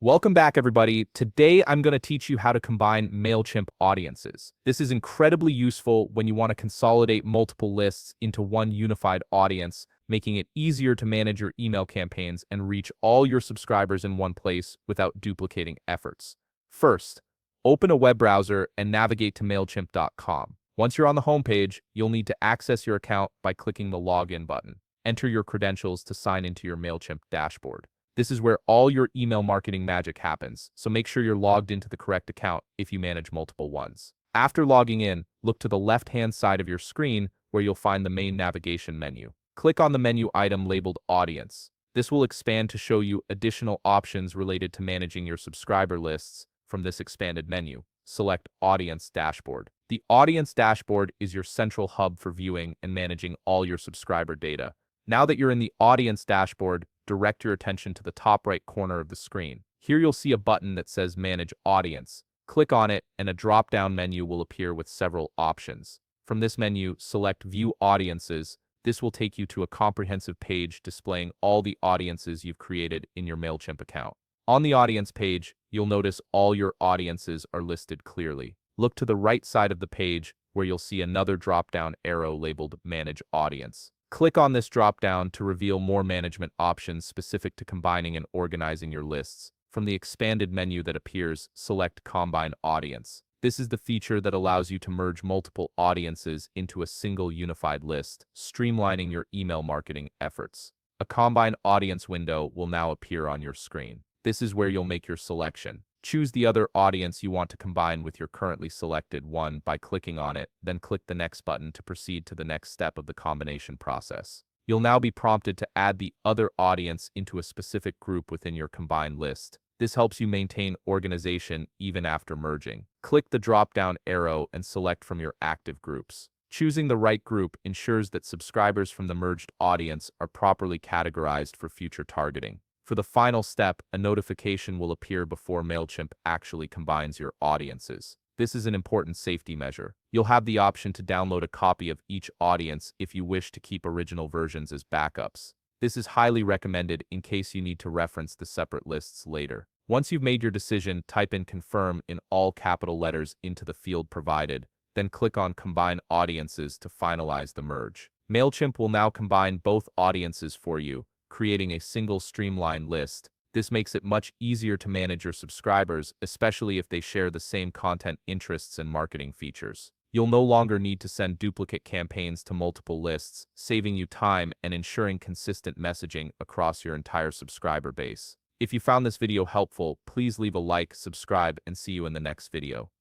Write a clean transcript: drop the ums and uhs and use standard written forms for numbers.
Welcome back, everybody. Today, I'm going to teach you how to combine Mailchimp audiences. This is incredibly useful when you want to consolidate multiple lists into one unified audience, making it easier to manage your email campaigns and reach all your subscribers in one place without duplicating efforts. First, open a web browser and navigate to Mailchimp.com. Once you're on the homepage, you'll need to access your account by clicking the Login button. Enter your credentials to sign into your Mailchimp dashboard. This is where all your email marketing magic happens, so make sure you're logged into the correct account if you manage multiple ones. After logging in, look to the left-hand side of your screen where you'll find the main navigation menu. Click on the menu item labeled Audience. This will expand to show you additional options related to managing your subscriber lists from this expanded menu. Select Audience Dashboard. The Audience Dashboard is your central hub for viewing and managing all your subscriber data. Now that you're in the Audience Dashboard, direct your attention to the top right corner of the screen. Here you'll see a button that says Manage Audience. Click on it and a drop-down menu will appear with several options. From this menu, select View Audiences. This will take you to a comprehensive page displaying all the audiences you've created in your Mailchimp account. On the audience page, you'll notice all your audiences are listed clearly. Look to the right side of the page where you'll see another drop-down arrow labeled Manage Audience. Click on this drop-down to reveal more management options specific to combining and organizing your lists. From the expanded menu that appears, select Combine Audience. This is the feature that allows you to merge multiple audiences into a single unified list, streamlining your email marketing efforts. A Combine Audience window will now appear on your screen. This is where you'll make your selection. Choose the other audience you want to combine with your currently selected one by clicking on it, then click the next button to proceed to the next step of the combination process. You'll now be prompted to add the other audience into a specific group within your combined list. This helps you maintain organization even after merging. Click the drop-down arrow and select from your active groups. Choosing the right group ensures that subscribers from the merged audience are properly categorized for future targeting. For the final step, a notification will appear before Mailchimp actually combines your audiences. This is an important safety measure. You'll have the option to download a copy of each audience if you wish to keep original versions as backups. This is highly recommended in case you need to reference the separate lists later. Once you've made your decision, type in Confirm in all capital letters into the field provided, then click on Combine Audiences to finalize the merge. Mailchimp will now combine both audiences for you, creating a single streamlined list. This makes it much easier to manage your subscribers, especially if they share the same content interests and marketing features. You'll no longer need to send duplicate campaigns to multiple lists, saving you time and ensuring consistent messaging across your entire subscriber base. If you found this video helpful, please leave a like, subscribe, and see you in the next video.